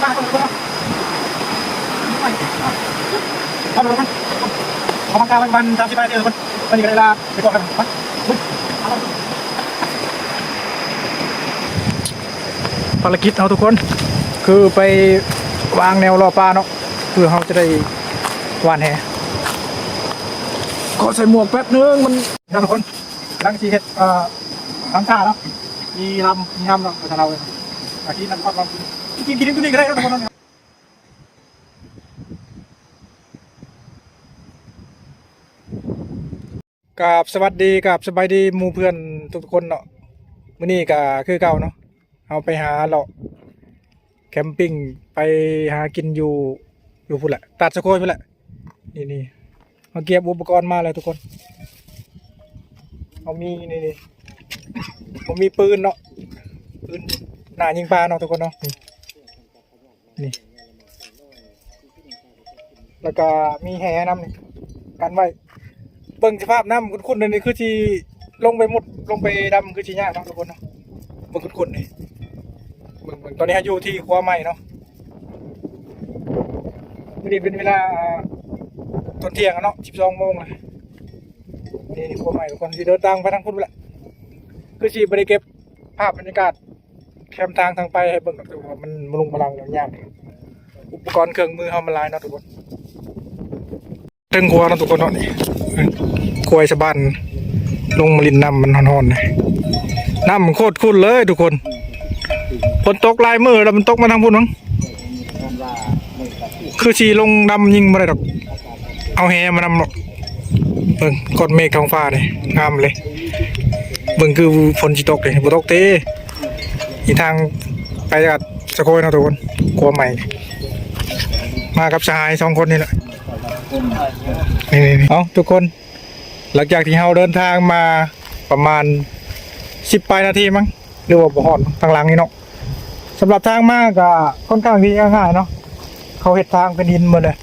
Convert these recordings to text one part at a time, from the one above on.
มาทำอะไรกันขอพังกาวัน30 นาทีทุกคนตอนนี้ก็ได้ลาไปก่อนกันภารกิจเอาทุกคนคือไปวางแนวรอปลาเนาะคือเขาจะได้หวานแหขอใส่หมวกแป๊บนึงมันทุกคนลังสีเห็ดทั้งชาเนาะมีลำมีห้ำเนาะไปทางเราเลยอาทิตย์นั้นทอดลำกินตัวนี้ก็ได้ทุกคนกับสวัสดีกับสบายดีหมู่เพื่อนทุกคนเนาะมื้อนี้ก็คือเก่าเนาะเอาไปหาเลาะแคมปิ้งไปหากินอยู่พุ่นแหละตัดสะโคนพุ่นแหละนี่มาเก็บอุปกรณ์มาเลยทุกคนเอามีนี่ผมมีปืนเนาะปืนหน้ายิงปลาเนาะทุกคนเนาะนี่แล้วก็มีแหน้ำนี่กันไว้เบิ่งสภาพน้ำคุ้นๆนี่คือที่ลงไปมุดลงไปดำคือที่ยากเนาะทุกคนเนาะเบิ่งคุ้นๆนี่เบิ่งตอนนี้อยู่ที่ครัวใหม่เนาะนี่เป็นเวลาตอนเที่ยงเนาะ12 โมงเลยนี่ครัวใหม่ทุกคนที่เดินทางไปทางพุ่นแหละคือที่บริเก็บภาพบรรยากาศแคมทางไปให้เบิ่งทุกคนมันมาลงมาลังยากอุปกรณ์เครื่องมือเฮามันหลายเนาะทุกคนถึงครัวเนาะทุกคนเนาะนี่ครัวชาวบ้านลงมาลินน้ำมันฮ้อนๆเลยน้ำมันโคตรขุ่นเลยทุกคนฝนตกลายมือแล้วมันตกมาทางพุ่นมั้งคือชีลงดำยิงมาได้ดอกเอาแหมานำหรอกเบิ่งก้อนเมฆท้องฟ้าเลยงามเลยเบิ่งคือฝนจิตกเลยฝนตกเต้อีทางไปจากสะโกยนะทุกคนกลัวใหม่มากับชาย2 คนนี่แหละนี่เอาทุกคนหลังจากที่เราเดินทางมาประมาณ10 นาทีมั้งหรือว่าบ่ฮอดทางหลังนี่เนาะสำหรับทางมากก็ค่อนข้างที่ง่ายเนาะเขาเฮ็ดทางเป็นหินหมดเลย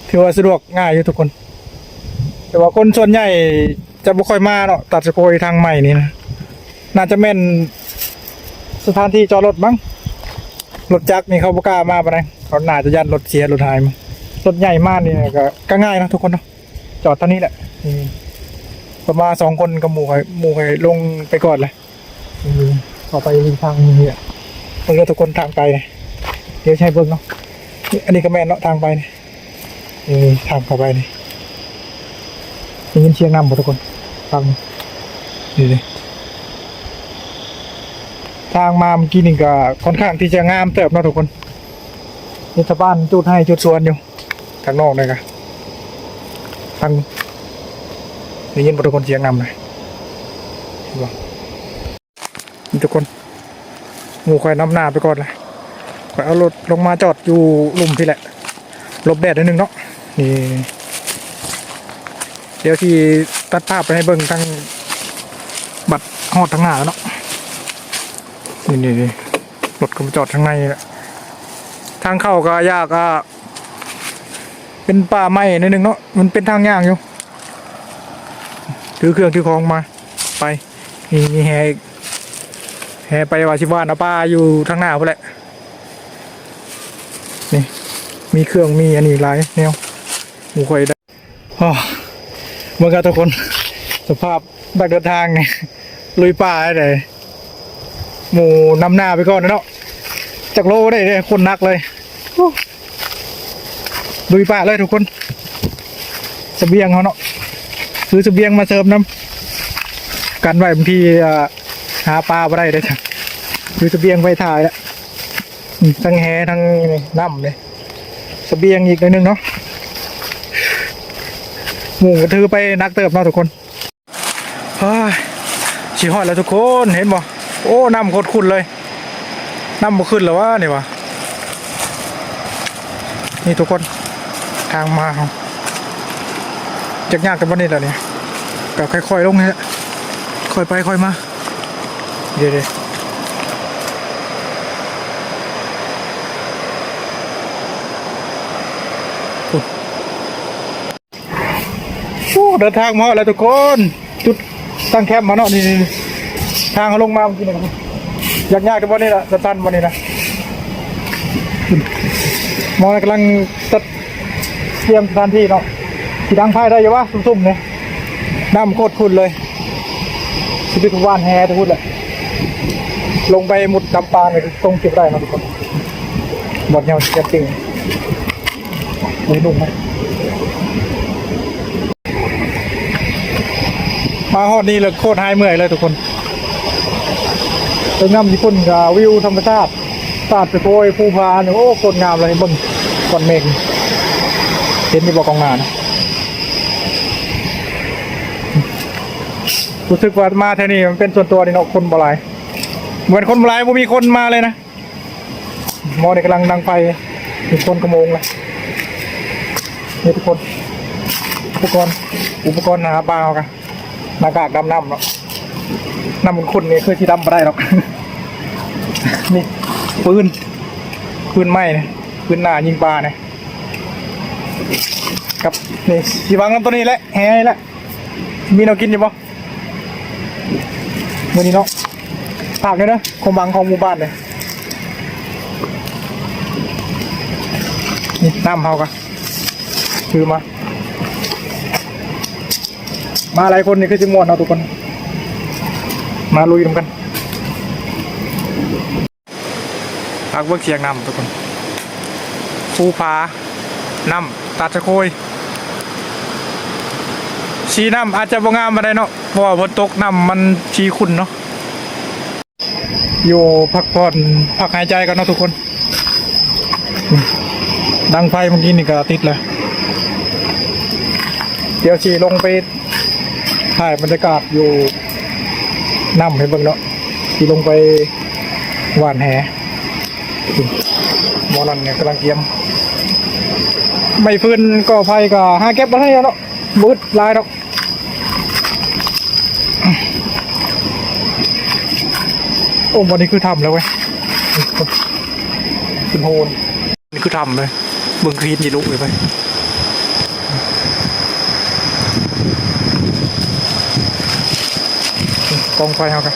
ถือว่าสะดวกง่ายอยู่ทุกคนแต่ว่าคนส่วนใหญ่จะบ่ค่อยมาเนาะตัดสะโพยทางใหม่นี่นะน่าจะแม่นสถานที่จอดรถมั้งรถจักรนี่เขาบ่กล้ามาปานใดเขาน่าจะยันรถเสียรถหายมั้งรถใหญ่มากนี่ก็ง่ายนะทุกคนเนาะจอดเท่านี้แหละประมาณ2 คนกับหมู่ใครลงไปก่อนเลยต่อไปทางนี้อ่ะเบิ่งทุกคนทางไปเดี๋ยวใช้เบิ่งเนาะอันนี้ก็แม่นเนาะทางไปนี่ทางเข้าไปนี่ได้ยินเสียงน้ำหมดทุกคนฟังนี่เลยทางมาเมื่อกี้นี่ก็ค่อนข้างที่จะงามเติบเนาะทุกคนนี่ชาวบ้านจุดให้จุดสวนอยู่ทางนอกเลยครับทางได้ยินทุกคนเสียงน้ำเลยเห็นป่ะนี่ทุกคนหมู่คอยน้ำหน้าไปก่อนเลยคอยเอารถลงมาจอดอยู่ลุ่มพี่แหละหลบแดดนิดนึงเนาะนี่เดี๋ยวที่ตัดภาพไปให้เบิ่งทางบัดหอดทางหน้าเนาะนี่รถก็มาจอดทางในแหละทางเข้าก็ยากก็เป็นป่าไม้นิดนึงเนาะมันเป็นทางยากอยู่ถือเครื่องถือของมาไปมีแห่ไปว่าชิวานเอาปลาอยู่ทางหน้าพอแหละนี่มีเครื่องมีอันนี้หลายแนวหมูควายได้เมื่อกี้ทุกคนสภาพนักเดินทางไงลุยป่าได้เลยหมูนำหน้าไปก่อนนะเนาะจากโลได้เลยคนนักเลยลุยป่าเลยทุกคนเสบียงเขาเนาะซื้อเสบียงมาเสริมน้ำกันไว้บางทีหาปลาไปได้เลยจ้ะซื้อเสบียงไปถ่ายแล้วทั้งแหทั้งน้ำเลยเสบียงอีกหนึ่งเนาะหมูกระทือไปนักเติบเนาะทุกคนฉี่หอดแล้วทุกคนเห็นบ่โอ้น้ำโคตรขุ่นเลยน้ำบ่ขึ้นหรอวะนี่วะนี่ทุกคนทางมาเขาจากยากกันวันนี้แหละเนี่ยก็ค่อยๆลงนี่แหละค่อยไปค่อยมาเดี๋ยวเดินทางมาแล้วทุกคนจุดตั้งแคมป์มาเนาะนี่ทางเขาลงมาเมื่อกี้นะครับยากกันวันนี้แหละสั้นๆวันนี้นะ มองกำลังจัดเตรียมสถานที่เนาะที่ดังไพ่ได้ยังวะซุ่มๆเนี่ยน้ำโคตรขุ่นเลยชีวิตวานแฮทุกคนเลยลงไปมุดดำปาเนี่ยตรงเก็บได้นะทุกคนบอดเงาเก็บจริงมือนุ่มไหมมาฮอดนี่เลยโคตรหายเมื่อยเลยทุกคนเป็นงามญี่ปุ่นกับวิวธรรมชาติตาดไปโพยภูพาเนี่ยโอ้โคตรงามเลยบึ้งก้อนเมฆเห็นที่บอกกองงานรู้สึกว่ามาแถวนี้มันเป็นส่วนตัวนี่เนาะคนบ่หลายเหมือนคนบ่หลายบ่มีคนมาเลยนะมอเนี่ยกำลังดังไฟมีคนกระโมงเลยนี่ทุกคนอุปกรณ์หาปลาเอากันหน้ากากดำน้ำเนาะน้ำมันขุ่นนี่คือที่ดำไม่ได้หรอกนี่ปืนไหม้เนี่ยปืนหน้ายิงปลาเนี่ยครับนี่สีวังน้ำตัวนี้แหละแห่แหละมีเรากินอยู่ปะวันนี้เนาะผักเลยนะความบังของหมู่บ้านเลยนี่น้ำเขากันคือมาหลายคนนี่คือจิมวนเอาทุกคนมาลุยกันพักเบิกเสียงน้ำทุกคนภูผาน้ำตัดชะโคยชีน้ำอาจจะบ่งามมาได้เนาะเพราะว่าฝนตกน้ำมันชีขุ่นเนาะอยู่พักผ่อนพักหายใจกันเนาะทุกคนดังไฟเมื่อกี้นี่ก็ติดเลยเดี๋ยวชีลงไปถ่ายบรรยากาศอยู่น้ำให้เบิ่งเนาะชีลงไปหว่านแหมอนันเนี่ยกำลังเตรียมไม่ฟื้นก็ไฟก็หาเก็บมาให้เนาะมืดลายเนาะโอ้วันนี้คือทำแล้วเว้ยขึ้นโฮนนี่คือทำเลยเบิ่งคลีนยีลุกเลยไปกองไฟเอากัน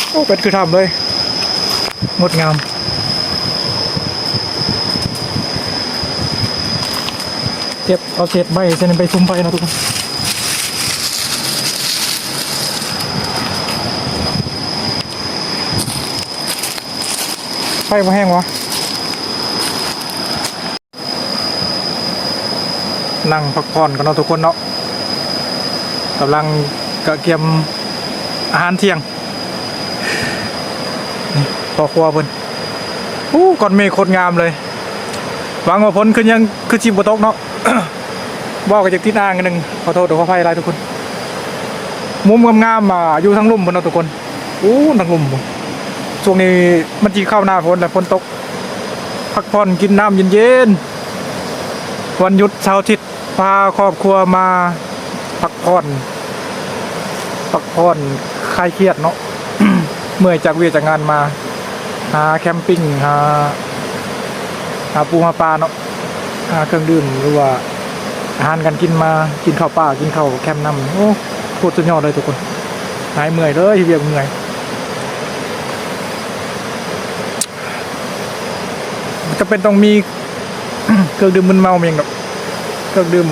โอ้เป็นคือทำเลยงดงามเก็บเอาเศษใบเส้นไปซุ้มไฟนะทุกคนไฟมาแห้งวะนั่งพักผ่อนกันเนาะทุกคนเนาะกำลังกะเกียมอาหารเที่ยงนี่ต่อครัวเพิ่นก้อนเมฆโคตรงามเลยหวังว่าพ้นขึ้นยังคือชิมบตกเนาะ บอกกับจากที่อ่างกันหนึ่งขอโทษขออภัยอะไรทุกคนมุมงามๆอยู่ทั้งลุ่มเพิ่นเนาะทุกคนทั้งลุ่มช่วงนี้มันจีเข้าหน้าฝนแล้วฝนตกพักผ่อนกินน้ำเย็นๆวันหยุดเสาร์อาทิตย์พาครอบครัวมาพักผ่อนคลายเครียดเนาะ เมื่อจากเวียจากงานมาหาแคมปิ้งหาปูหาปลาเนาะหาเครื่องดื่มหรือว่าอาหารกันกินมากินข้าวป่ากินข้าวแคมป์น้ำโอ้โคตรสุดยอดเลยทุกคนหายเมื่อยเลยที่เวียกเมื่อยจะเป็นต้องมี เครื่องดื่มมึนเมาเองกับเครื่องดื่ม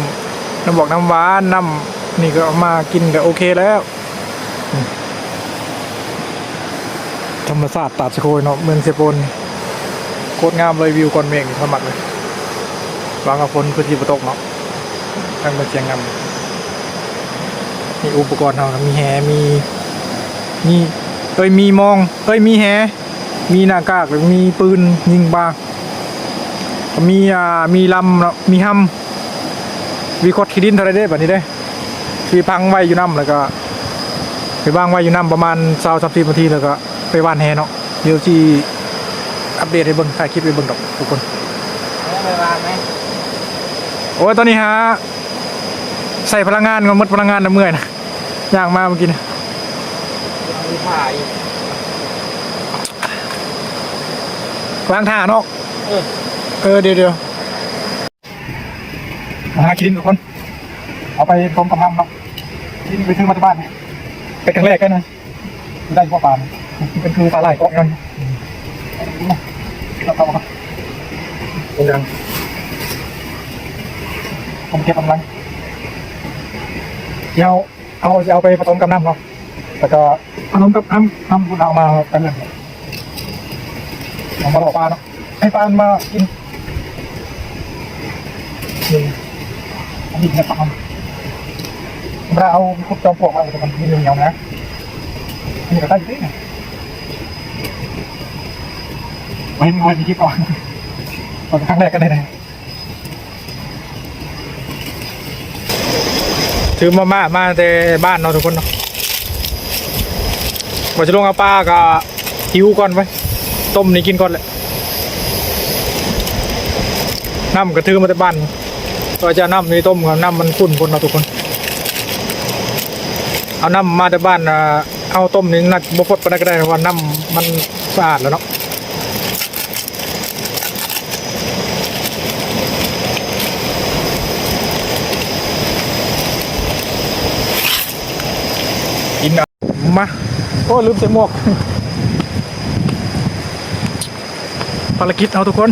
น้ำบอกน้ำหวานน้ำนี่ก็เอามากินก็โอเคแล้วธรรมศาสตร์ตาดสะโคยเนาะเมืองเซโปนโคตรงามเลยวิวก้อนเมฆสมัครเลยวางกับฝนคือที่ประตกเนาะทางเมืองเชียงงามมีอุปกรณ์เรามีแหมีมองมีแหมีหน้ากากหรือมีปืนยิงปลามีลำเนาะมีห้ำวีคอดขีดินเท่าไรได้แบบนี้ได้ที่พังไว้อยู่น้ำแล้วก็ไปวางไว้อยู่น้ำประมาณ20-30 นาทีแล้วก็ไปวานแหเนาะเดี๋ยวที่อัปเดตให้เบิ่งถ่ายคลิปให้เบิ่งดอกทุกคนไปวานไหมโอ้ยตอนนี้ฮะใส่พลังงานก็หมดพลังงานนะเมื่อยนะย่างมาเมื่อกี้นะมีถ่ายล้างท่าเนาะเดี๋ยว หากินทุกคนเอาไปต้มกำลังเนาะกินไปซื้อมาที่บ้านเป็นครั้งแรกกันนะได้พวกปลาเป็นคือปลาไหลเกาะกันเราทำครับตรงกลางผมเก็บกำลังเดี๋ยวจะเอาไปผสมกับน้ำเนาะแล้วก็ผสมกับน้ำคุณเอามาเป็นเลยเอามาหล่อปลาเนาะให้ปลามากินอันนี้จะทำเราเอาคุกจอมปลวกมาแต่มันมีเรื่องเดียวนะนี่ก็ได้จริงไว้ที่ก่อนตอนครั้งแรกก็ได้เลยถือมาแต่บ้านเนาะทุกคนเนาะพอจะลงเอาปลาก็หิวก่อนไว้ต้มนี่กินก่อนแหละน้ำก็ถือมาแต่บ้านก็จะน้ำนี่ต้มกับน้ำมันขุ่นเนาะทุกคนเอาน้ำมาแต่บ้านเอาต้มนี่นักบฟดไปได้ก็ได้เพราะว่าน้ำมันสะอาดแล้วเนาะกินมาโอ้ลืมใส่หมวกภารกิจเอาทุกคน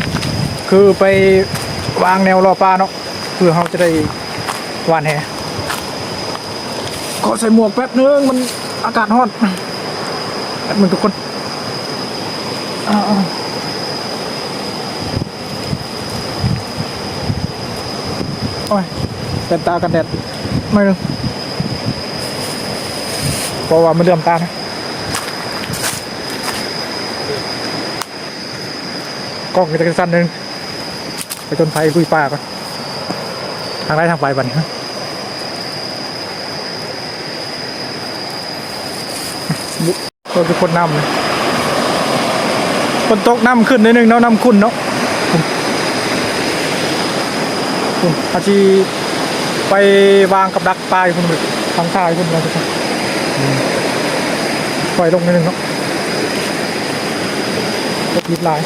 คือไปวางแนวรอปลาเนาะเพื่อเขาจะได้หวานแหขอใส่หมวกแป๊บนึงมันอากาศร้อนแป๊บนึงทุกคนโอ้ยเต็มตากันแดดไม่นึงเพราะว่ามันเลื่อมตานะกล้องจะสั้นนึงไปจนไฟคุยป่าก่อนทางไร่ทางไปบัดนี้ตัวเป็นคนนำเลยคนตกน้ำขึ้นนิดนึงเนาะน้ำขุ่นเนาะอาชีไปวางกับดักปลาคุณเลยทางใต้คุณเราจะปล่อยลงนิดนึงเนาะตกยิบลาย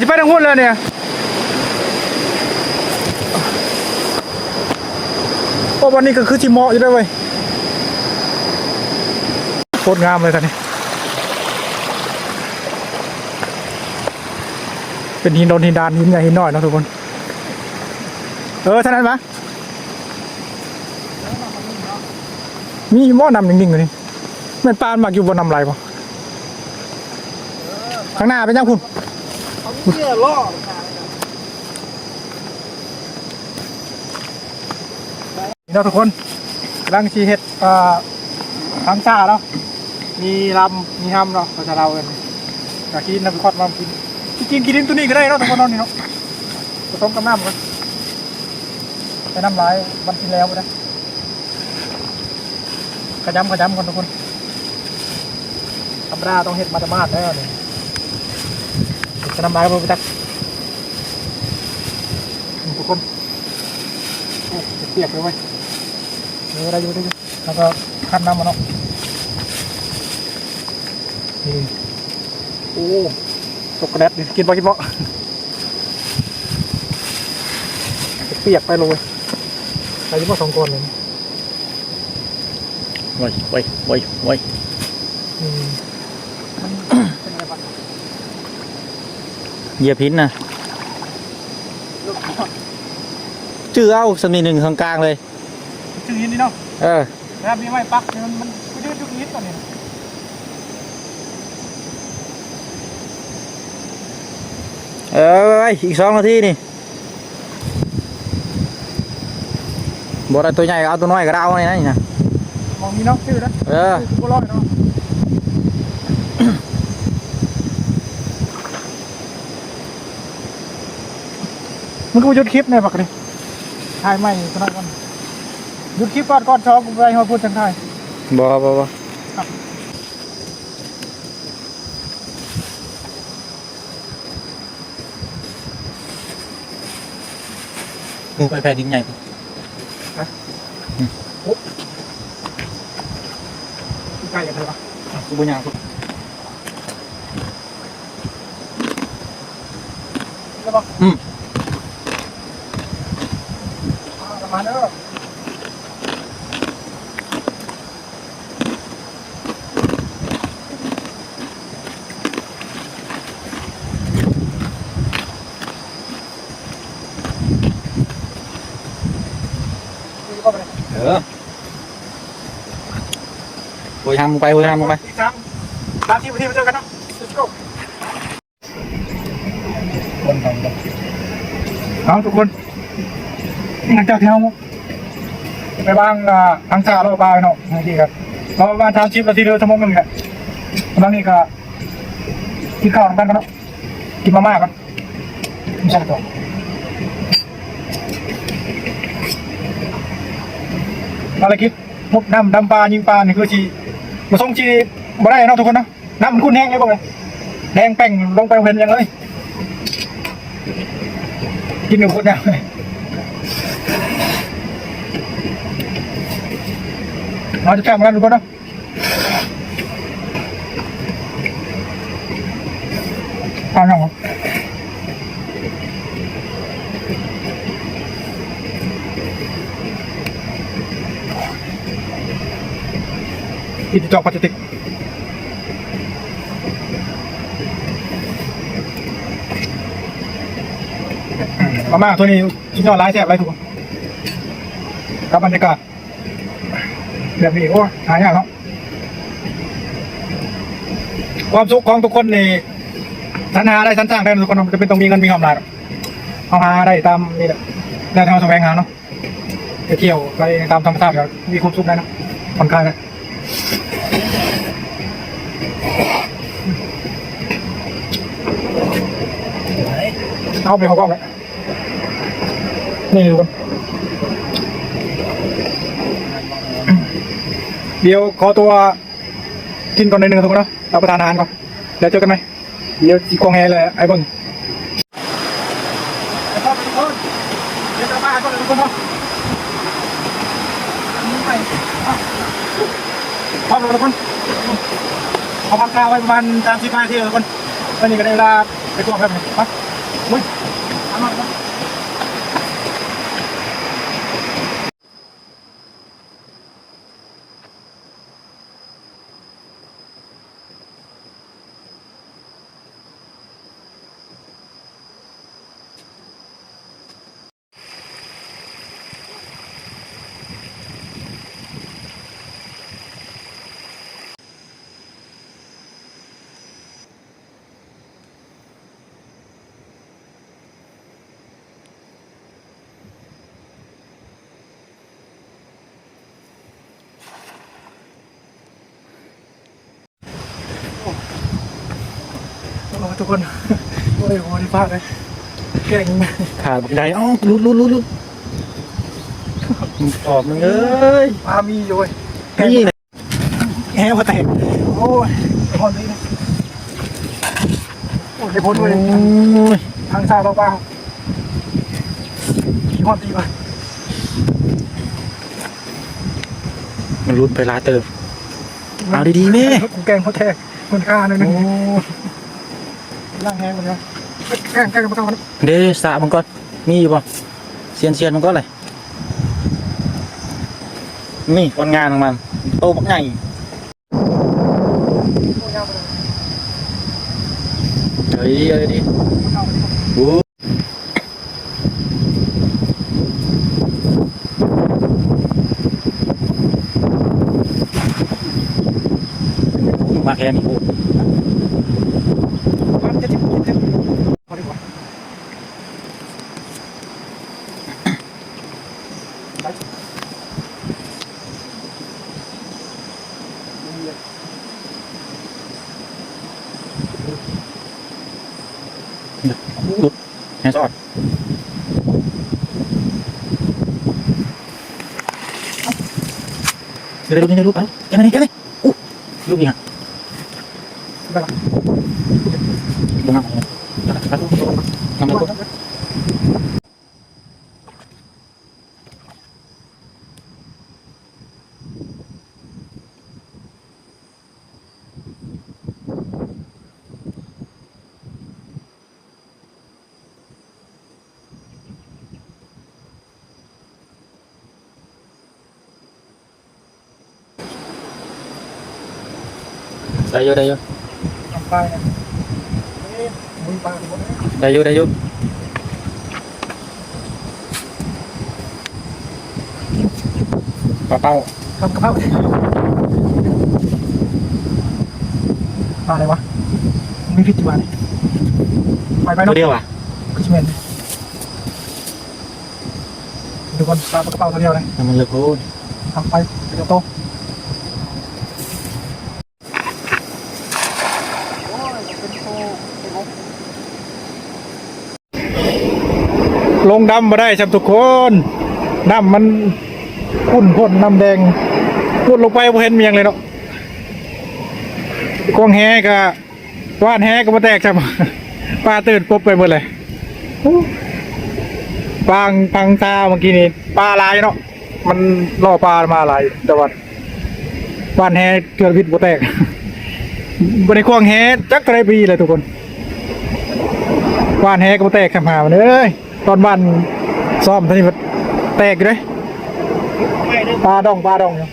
จะไปทางหุ้นเลยเนี่ยโอ้วันนี้ก็คือจิมออยู่ด้วยเว้ยโคตรงามเลยตอนนี้เป็นหินโดนหินดานหินใหญ่หินน้อยนะทุกคนท่านั้นปะมีหม้อนำนิ่งๆเลยนี่มันปานหมักอยู่บนนำไรปะข้างหน้าเป็นยังคุณเนี่ยล่อนี่เราทุกคนรังชีเห็ดทั้งชาเนาะมีลำมีห้ำเนาะเราจะเรากันอยากกินน้ำคอดมากินตัวนี้ก็ได้เนาะทุกคนเนาะนี่เนาะผสมกับน้ำกันใส่น้ำลายมันกินแล้วไปนะกระจำกันทุกคนธรรมดาต้องเห็ดมาตมาดแล้วเนี่ยจะน้ำลายก็ไปตักทุกคนโอ้เปียกเลยเว้ยมีอะไรอยู่ด้วยแล้วก็คั้นน้ำมันเนาะโอ้ช็อกโกแลตกินไปเปียกไปเลยใส่ยี่ห้อ2 ก้อนเลยไว้เหยียบพินนะชื่อเอาสักนิดหนึ่งข้างกลางเลยชื่อหินนี่เนาะแล้วมีไม้ปักมันยืดยุกยิดตอนนี้อีก2 นาทีนี่บ่ได้ตัวใหญ่เอาตัวน้อยก็เอาเนี่ยนะมองมีน้องชื่อนะกูร้อยเนาะมันก็หยุดคลิปในปักเลยถ่ายไม่ตัวนั้นก่อนหยุดคลิปก่อนชอบกูไปให้พูดจังไทยบ่ไปแผ่นดินใหญ่ใกล้กันเลยวะกูบุญยังแล้วปะ โอ้ยทำไปโอ้ยทำไป อีกตามที่ประเทศมาเจอกันเนาะ let's go เอาทุกคนหลังจากที่เราไปบ้างทางชาเราบ้างเนาะนี่ครับเราประมาณ30 นาทีเรือชั่วโมงนึงแหละบางทีก็กินข้าวกันเนาะกินมาม่ากันไม่ใช่ต่ออะไรคิดมุดน้ำดำปลายิงปลานี่คือชีมาส่งชีบ่ได้เนาะทุกคนเนาะน้ำมันขุ่นแห้งเลยพวกเลยแดงแป้งลงไปเห็นยังเลยกินหนึ่งคนเนี่ยเราจะแข่งกันทุกคนเนาะทานยังครับอิติจอกพลาสติกมาม่าตัวนี้ชิ้นยอดร้ายแซ่บไรถูกกับบรรยากาศแบบนี้โอ้หายากครับความสุขของทุกคนนี่สรรหาได้สรรสร้างได้ทุกคนจะเป็นต้องมีเงินมีกำไรเอาหาได้ตามนี่แหละได้ทางแสวงหาเนาะไปเที่ยวไปตามธรรมชาติก็มีความสุขได้นะผ่อนคลายนะเอาไปเขากล้องเลยนี่ทุกคนเดี๋ยวขอตัวกินก่อนในหนึ่งทุกคนนะรับประทานอาหารก่อนเดี๋ยวเจอกันไหมเดี๋ยวจีกองแฮเลยไอ้เบิ้งเดี๋ยวจะมาก่อนเลยทุกคนเนาะพร้อมแล้วทุกคนเอาพักกาไว้ประมาณ30 นาทีทุกคนวันนี้ก็ได้เวลาไปตัวครับไปมุ้ยทำมาครับทุกคนโอ้ยโหนี่พลาดเลยแก่ง ขาดบักใดอ้าวลุดออกมึงเอ้ย ปลามีอยู่เว้ย นี่ แหวแตกโอ้ยไอ้คนนี้นะโอ้ยไอ้พ้นเลยทางชาเปล่าๆขี้ความตีก่อน มันรุดไปลาเติมเอาดีๆแม่ กูแกงเขาแทกคนฆ่าหนึ่งนึงล่างแห้งหมดแล้วแกงมาต้อง เดี๋ยวสระมันก่อนมีอยู่ป่ะเซียนมันก็เลยนี่คนงานของมันโตบักใหญ่เฮ้ยอะไรดีโอ้มาแค่นี้โอ้ลุดแฮนด์ออดเดี๋ยวรูปไปแค่นี้อู้รูปยังไงดูงามเลยงามเลย Đây vô đây vô đây vô ปลาเป้า ทำกระเพราปลาอะไรวะไม่พิจิตรนี่ไปไป ตั เนาะ วเดียวอ่ะ พิจิตรดูคนปลากระเพราตัวเดียวเลย น้ำมันเลือดโคตร ทำไปเดี๋ยวโตลงดำมาได้ครับทุกคนดำมันขุ่นพ่นน้ำแดงพูดลงไปบ่เห็นเมียงเลยเนาะกวางแฮกะว่านแฮก็มาแตกครับ ปลาตื่นปุ๊บไปหมดเลยพังตาเมื่อกี้นี่ปลาลายเนาะมันล่อปลามาลายแต่ว่าว่านแฮเกิดพิษบ่แตก บริควงแฮจักไรปีเลยทุกคนว่านแฮก็บ่แตกขับหามันเลยตอนบ้านซ่อมท่านี้มันแตกอยู่เลยปลาดองอยู่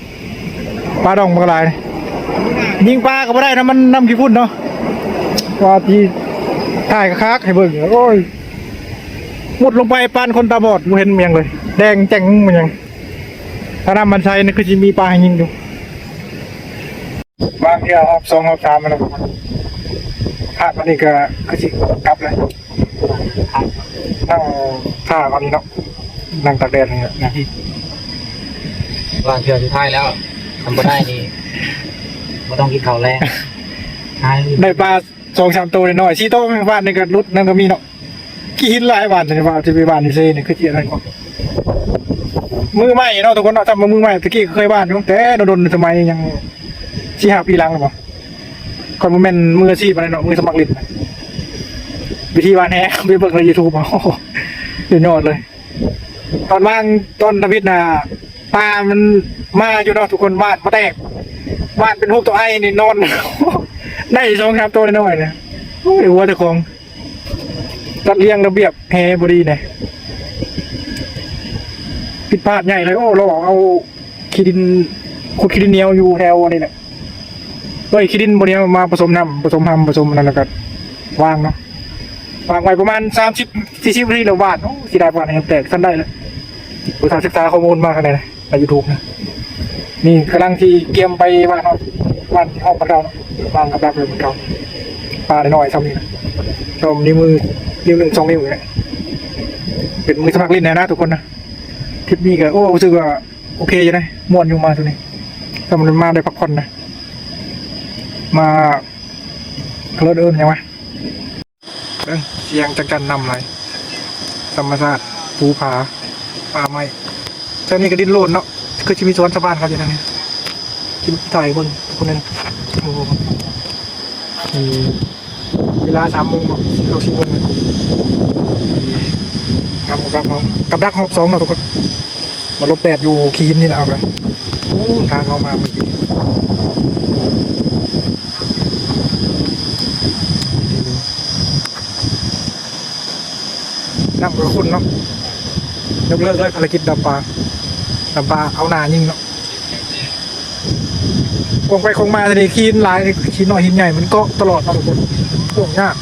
ปลาดองมันก็ลายเลยยิงปลาก็ไม่ได้นะมันน้ำขี้พุ่นเนาะว่าที่ถ่ายคักให้เบิ่งโอ้ยมุดลงไปปานคนตาบอดกูเห็นเมียงเลยแดงแจ๋งมันยังถ้าน้ำมันใช้นี่คือจะมีปลาให้ยิงอยู่บางทีเอาหอบ2หอบ3มันแล้วพลาดมันนี่ก็คือสิกลับเลยนั่งท่าก่อนนี้เนาะนั่งตากแดดนี่นะพี่ วางเชือกสุดท้ายแล้วทำไม่ได้นี่ไม่ต้องกินข้าวแรงท้าย ได้ปลา2-3ตัวน้อย4ตัวบ้านนี่ก็รุดนั่นก็มีเนาะกี่หินหลายบ้านแต่ว่าจะไปบ้านนี่เซ่นี่คือเจียอะไรก่อนมือใหม่เนาะทุกคนเนาะทำมามือใหม่ตะกี้เคยบ้านอยู่แต่โดนสมัยยัง4-5 ปีหลังหรือเปล่าก่อนมันเป็นมืออาชีพอะไรเนาะมือสมัครเล่นวิธีวานแฮไปเบิ่งใน YouTube อ๋อเดี๋ยวยอดเลย ตอนว่างต้นทวิตน่ะปลามันมาอยู่เนาะทุกคนวาดมาแตกวาดเป็นรูปตัวไอ้นี่นอน ได้2-3ตัวน้อยเนี่ยโอ้ยวัวตะคองตัดเรียงระเบียบแฮบดีเนี่ยผิดพลาดใหญ่เลยโอ้เราเอาขี้ดินขุดขี้ดินเหนียวอยู่แถวนี่แหละขี้ดินบนนี้มาผสมน้ำผสมน้ำผสมนั่นแล้วก็วางเนาะวางไว้ประมาณ30-40 นาทีแล้ววาดโอ้ที่ได้วาดให้แตกสั้นได้เลยผู้ศึกษาข้อมูลมากขนาดไหนใน YouTube นะนี่กำลังที่เกียมไปวาดห้องปลาเก่าวางกับดักเลยปลาเก่าปลาหน่อยๆซ้ำนี่นะชมนิ้วมือนิ้ว1 2 นิ้วเนี่ยเป็นมือสมัครเล่นนะทุกคนนะทริปนี้ก็โอ้รู้สึกว่าโอเคอยู่นะม่วนอยู่มาตัวนี้ถ้ามันมาได้พักผ่อนนะมาเคลื่อนยังไงเสียงจักจันนำไรธรรมชาติภูผาป่าไม้เจ้านี่ก็ดิ้นโลดเนาะคือจะมีสวนสะพานครับอยู่ทางนี้ที่ถ่ายคนคนนึงโอ้โหเวลา3 โมงเรา4 โมงกับดักหอบ2เนาะทุกคนมาลบแดดอยู่คีนนี่แหละเอาไปทางเข้ามาเมื่อกี้น้ำกระคุณเนาะยกเลิกเลยภารกิจดับปลาเอาหนายิงเนาะคงไปคงมาทีนี้ขี้นลายขี้น้อยหินใหญ่มันก็ตลอดเนาะทุกคนโป่งยาก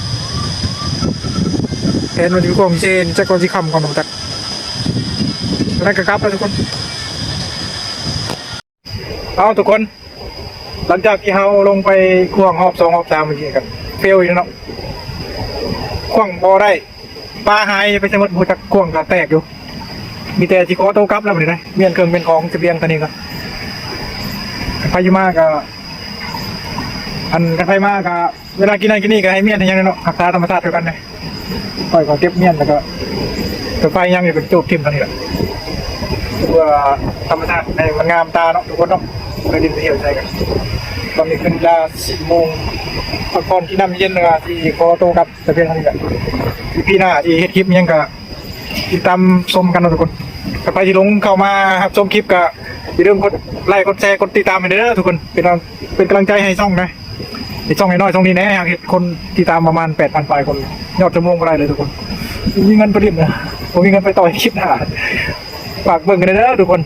แทนมันจะมีความเจนจะก่อนที่คำก่อนของตัดนั่นก็ครับทุกคนเอาทุกคนหลังจากที่เราลงไปควงหอบ2หอบ3เมื่อกี้กันเฟลอยู่เนาะควงพอได้ปลาหายไปสมมติหัวจักควงกระแตกอยู่มีแต่ที่ขอโต้กลับแล้วเหมือนกันเมียนเครื่องเป็นของเสบียงตอนนี้ก็พายุมากก็อันกันไฟมากก็เวลากินนั่นกินนี่ก็ให้เมียนอย่างนี้เนาะรักษาธรรมชาติเท่ากันเลยปล่อยก็เก็บเมียนแล้วก็ไฟยังอยู่เป็นจูบทิมตอนนี้แหละเพื่อธรรมชาติในมันงามตาเนาะทุกคนเนาะไปดินไปเที่ยวใจกันตอนนี้เป็นเวลา4 โมงพักผ่อนที่น้ำเย็นนะครับที่ขอโต้กลับแต่เพียงเท่านี้แหละพี่หน้าที่เฮ็ดคลิปยังก็ติดตามชมกันนะทุกคนถ้าใครที่ลงเข้ามาชมคลิปก็อย่าลืมกดไลค์กดแชร์กดติดตามให้ด้วยทุกคนเป็นกำลังใจให้ช่องนะในช่องน้อยๆช่องนี้นะเห็นคนติดตามประมาณ 8,000 ปลายคนยอดชั่วโมงก็ได้เลยทุกคนมีเงินไปริบนะผมมีเงินไปต่อยคลิปหน้าฝากเบิ่งกันเด้อทุกคน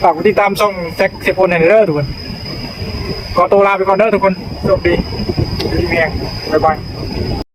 ฝากกดติดตามช่องแจ็คเซฟโอนให้เด้อทุกคนขอตัวลาไปก่อนเด้อทุกคนโชคดีดีเมียงบ๊ายบาย